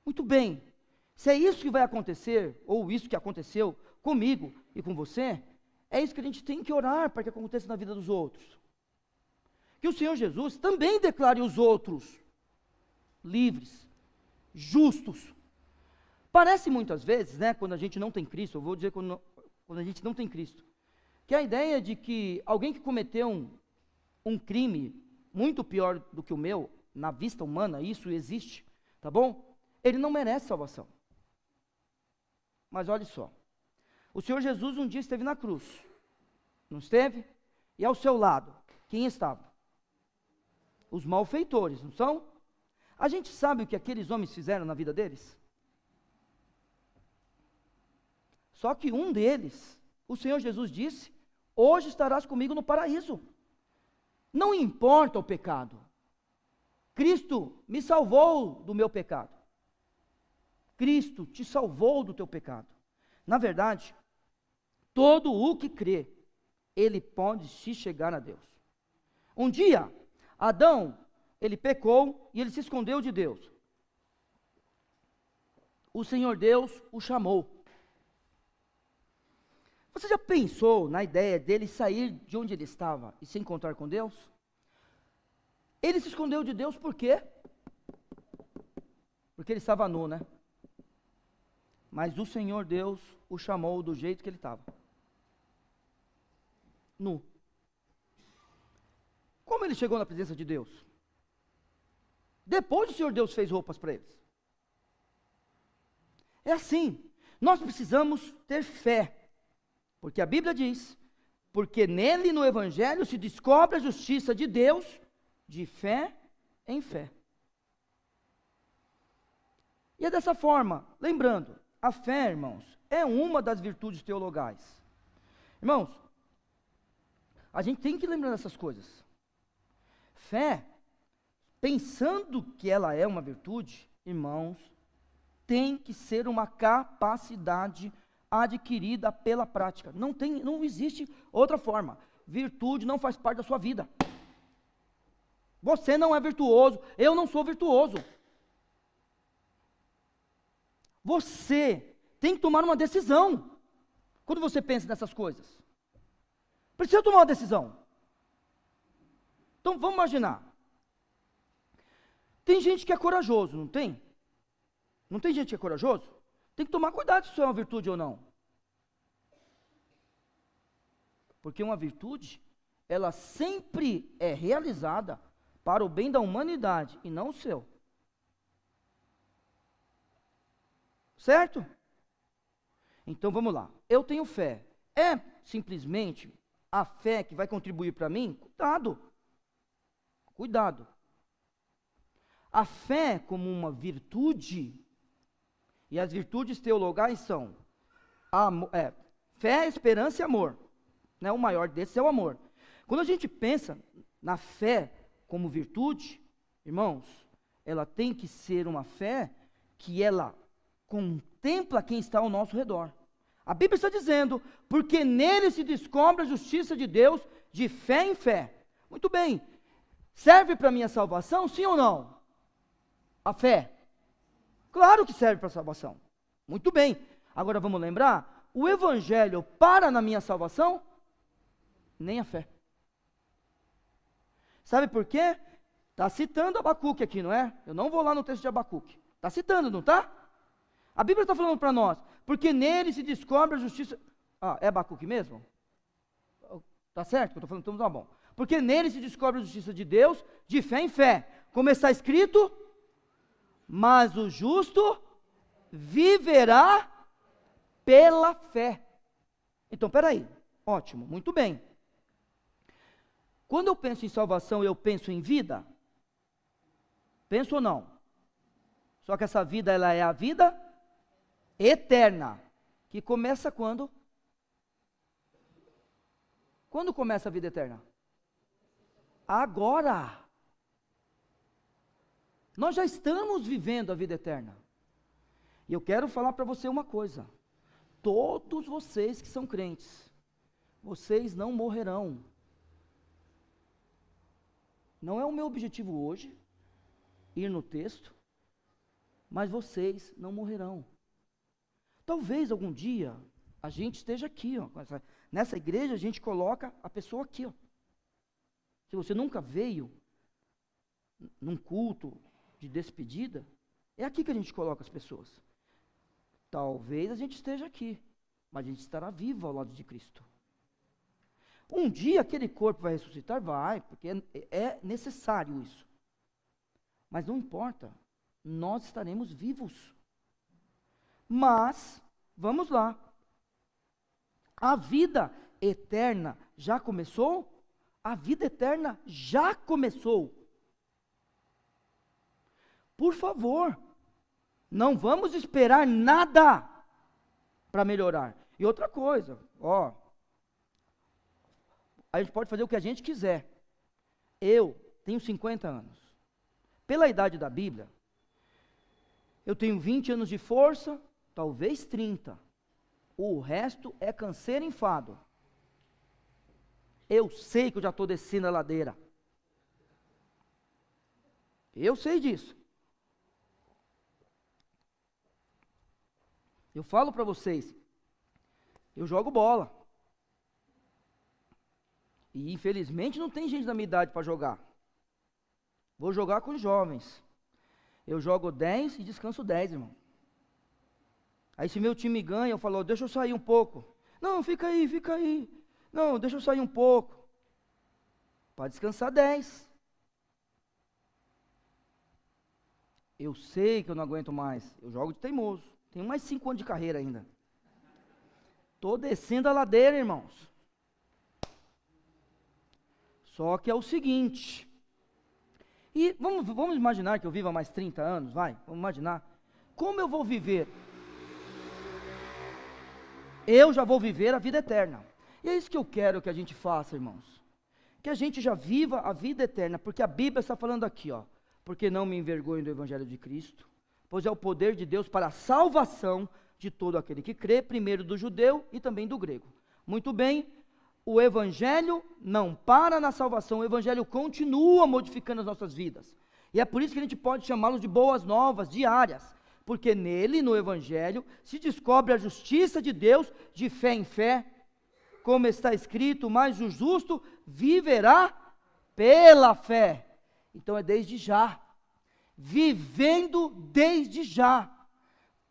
Muito bem, se é isso que vai acontecer, ou isso que aconteceu comigo e com você, é isso que a gente tem que orar para que aconteça na vida dos outros. Que o Senhor Jesus também declare os outros livres, justos. Parece muitas vezes, né, quando a gente não tem Cristo, eu vou dizer quando a gente não tem Cristo, que a ideia de que alguém que cometeu um crime muito pior do que o meu, na vista humana, isso existe, tá bom? Ele não merece salvação. Mas olha só, o Senhor Jesus um dia esteve na cruz, não esteve? E ao seu lado, quem estava? Os malfeitores, não são? A gente sabe o que aqueles homens fizeram na vida deles? Só que um deles, o Senhor Jesus disse, hoje estarás comigo no paraíso. Não importa o pecado. Cristo me salvou do meu pecado. Cristo te salvou do teu pecado. Na verdade, todo o que crê, ele pode se chegar a Deus. Um dia, Adão, ele pecou e ele se escondeu de Deus. O Senhor Deus o chamou. Você já pensou na ideia dele sair de onde ele estava e se encontrar com Deus? Ele se escondeu de Deus por quê? Porque ele estava nu, né? Mas o Senhor Deus o chamou do jeito que ele estava. Nu. Como ele chegou na presença de Deus? Depois o Senhor Deus fez roupas para eles. É assim, nós precisamos ter fé. Porque a Bíblia diz, porque nele, no Evangelho, se descobre a justiça de Deus, de fé em fé. E é dessa forma, lembrando, a fé, irmãos, é uma das virtudes teologais. Irmãos, a gente tem que lembrar dessas coisas. Fé, pensando que ela é uma virtude, irmãos, tem que ser uma capacidade adquirida pela prática. Não existe outra forma. Virtude não faz parte da sua vida. Você não é virtuoso, eu não sou virtuoso. Você tem que tomar uma decisão quando você pensa nessas coisas. Precisa tomar uma decisão. Então vamos imaginar. Tem gente que é corajoso, não tem? Não tem gente que é corajoso? Tem que tomar cuidado se isso é uma virtude ou não. Porque uma virtude, ela sempre é realizada para o bem da humanidade e não o seu. Certo? Então vamos lá. Eu tenho fé. É simplesmente a fé que vai contribuir para mim? Cuidado. Cuidado. A fé como uma virtude, e as virtudes teologais são fé, esperança e amor. Né? O maior desses é o amor. Quando a gente pensa na fé como virtude, irmãos, ela tem que ser uma fé que ela contempla quem está ao nosso redor. A Bíblia está dizendo, porque nele se descobre a justiça de Deus de fé em fé. Muito bem, serve para a minha salvação, sim ou não? A fé. Claro que serve para a salvação. Muito bem. Agora vamos lembrar, o Evangelho para na minha salvação? Nem a fé. Sabe por quê? Está citando Abacuque aqui, não é? Eu não vou lá no texto de Abacuque. Está citando, não está? A Bíblia está falando para nós, porque nele se descobre a justiça. Ah, é Abacuque mesmo? Tá certo que eu estou falando? Então tá bom. Porque nele se descobre a justiça de Deus, de fé em fé. Como está escrito, mas o justo viverá pela fé. Então, peraí, ótimo, muito bem. Quando eu penso em salvação, eu penso em vida? Penso ou não? Só que essa vida, ela é a vida eterna, que começa quando? Quando começa a vida eterna? Agora. Nós já estamos vivendo a vida eterna. E eu quero falar para você uma coisa. Todos vocês que são crentes, vocês não morrerão. Não é o meu objetivo hoje, ir no texto, mas vocês não morrerão. Talvez algum dia a gente esteja aqui, ó, nessa igreja a gente coloca a pessoa aqui, ó. Se você nunca veio num culto de despedida, é aqui que a gente coloca as pessoas. Talvez a gente esteja aqui, mas a gente estará vivo ao lado de Cristo. Um dia aquele corpo vai ressuscitar? Vai, porque é necessário isso. Mas não importa, nós estaremos vivos. Mas, vamos lá. A vida eterna já começou? A vida eterna já começou. Por favor, não vamos esperar nada para melhorar. E outra coisa, ó, a gente pode fazer o que a gente quiser. Eu tenho 50 anos. Pela idade da Bíblia, eu tenho 20 anos de força, talvez 30. O resto é canseiro e enfado. Eu sei que eu já estou descendo a ladeira. Eu sei disso. Eu falo para vocês, eu jogo bola. E infelizmente não tem gente da minha idade para jogar. Vou jogar com os jovens. Eu jogo 10 e descanso 10, irmão. Aí se meu time ganha, eu falo, deixa eu sair um pouco. Não, fica aí, fica aí. Não, deixa eu sair um pouco. Para descansar 10. Eu sei que eu não aguento mais. Eu jogo de teimoso. Tenho mais 5 anos de carreira ainda. Estou descendo a ladeira, irmãos. Só que é o seguinte. E vamos imaginar que eu viva mais 30 anos, vai? Vamos imaginar. Como eu vou viver? Eu já vou viver a vida eterna. E é isso que eu quero que a gente faça, irmãos. Que a gente já viva a vida eterna. Porque a Bíblia está falando aqui, ó. Porque não me envergonho do Evangelho de Cristo, pois é o poder de Deus para a salvação de todo aquele que crê, primeiro do judeu e também do grego. Muito bem, o Evangelho não para na salvação, o Evangelho continua modificando as nossas vidas. E é por isso que a gente pode chamá-los de boas novas, diárias, porque nele, no Evangelho, se descobre a justiça de Deus de fé em fé, como está escrito, mas o justo viverá pela fé. Então é desde já. Vivendo desde já,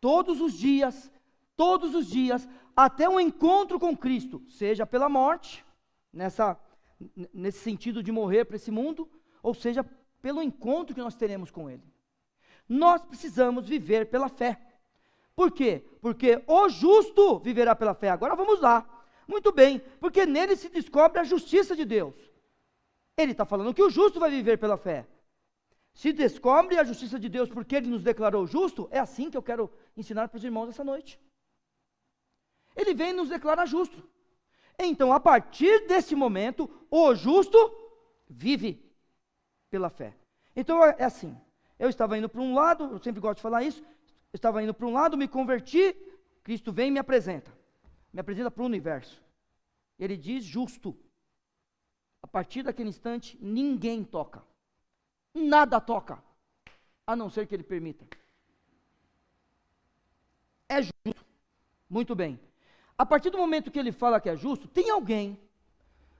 todos os dias, até um encontro com Cristo, seja pela morte, nesse sentido de morrer para esse mundo, ou seja, pelo encontro que nós teremos com Ele. Nós precisamos viver pela fé. Por quê? Porque o justo viverá pela fé. Agora vamos lá. Muito bem, porque nele se descobre a justiça de Deus. Ele está falando que o justo vai viver pela fé. Se descobre a justiça de Deus porque Ele nos declarou justo, é assim que eu quero ensinar para os irmãos essa noite. Ele vem nos declarar justo. Então, a partir desse momento, o justo vive pela fé. Então, é assim. Eu estava indo para um lado, eu sempre gosto de falar isso, eu estava indo para um lado, me converti, Cristo vem e me apresenta para o universo. Ele diz justo. A partir daquele instante, ninguém toca. Nada toca, a não ser que Ele permita. É justo. Muito bem. A partir do momento que Ele fala que é justo, tem alguém,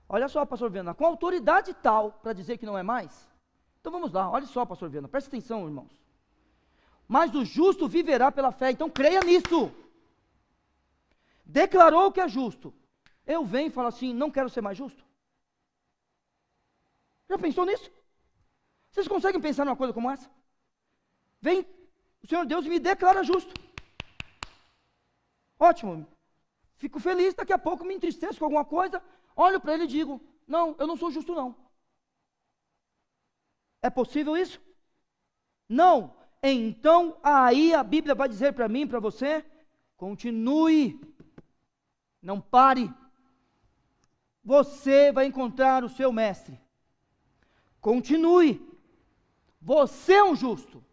olha só, pastor Viana, com autoridade tal para dizer que não é mais? Então vamos lá, olha só, pastor Viana, presta atenção, irmãos. Mas o justo viverá pela fé, então creia nisso. Declarou que é justo. Eu venho e falo assim, não quero ser mais justo. Já pensou nisso? Vocês conseguem pensar numa coisa como essa? Vem o Senhor Deus e me declara justo. Ótimo. Fico feliz, daqui a pouco me entristeço com alguma coisa, olho para ele e digo, não, eu não sou justo não. É possível isso? Não. Então, aí a Bíblia vai dizer para mim e para você, continue, não pare. Você vai encontrar o seu mestre. Continue. Você é um justo,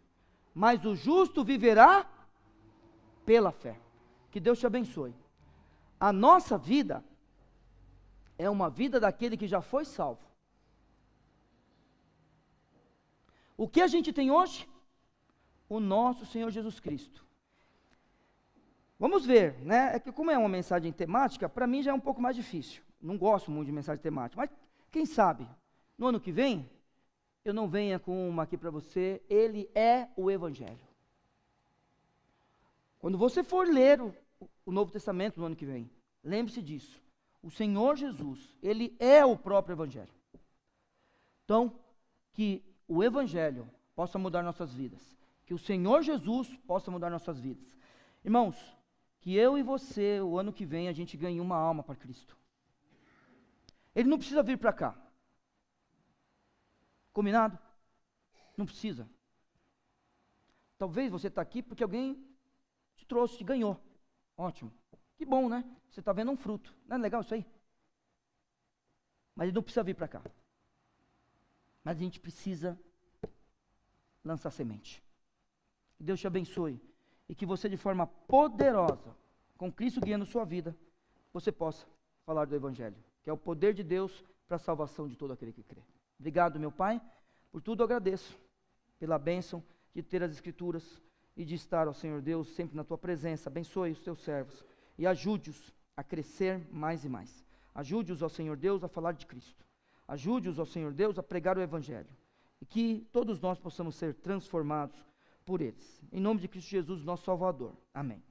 mas o justo viverá pela fé. Que Deus te abençoe. A nossa vida é uma vida daquele que já foi salvo. O que a gente tem hoje? O nosso Senhor Jesus Cristo. Vamos ver, né? É que como é uma mensagem temática, para mim já é um pouco mais difícil. Não gosto muito de mensagem temática, mas quem sabe, no ano que vem, eu não venha com uma aqui para você, ele é o Evangelho. Quando você for ler o Novo Testamento no ano que vem, lembre-se disso. O Senhor Jesus, ele é o próprio Evangelho. Então, que o Evangelho possa mudar nossas vidas. Que o Senhor Jesus possa mudar nossas vidas. Irmãos, que eu e você, o ano que vem, a gente ganhe uma alma para Cristo. Ele não precisa vir para cá. Combinado? Não precisa. Talvez você está aqui porque alguém te trouxe, te ganhou. Ótimo. Que bom, né? Você está vendo um fruto. Não é legal isso aí? Mas ele não precisa vir para cá. Mas a gente precisa lançar semente. Que Deus te abençoe. E que você, de forma poderosa, com Cristo guiando sua vida, você possa falar do Evangelho, que é o poder de Deus para a salvação de todo aquele que crê. Obrigado, meu Pai. Por tudo eu agradeço. Pela bênção de ter as Escrituras e de estar, ó Senhor Deus, sempre na Tua presença. Abençoe os Teus servos e ajude-os a crescer mais e mais. Ajude-os, ó Senhor Deus, a falar de Cristo. Ajude-os, ó Senhor Deus, a pregar o Evangelho. E que todos nós possamos ser transformados por eles. Em nome de Cristo Jesus, nosso Salvador. Amém.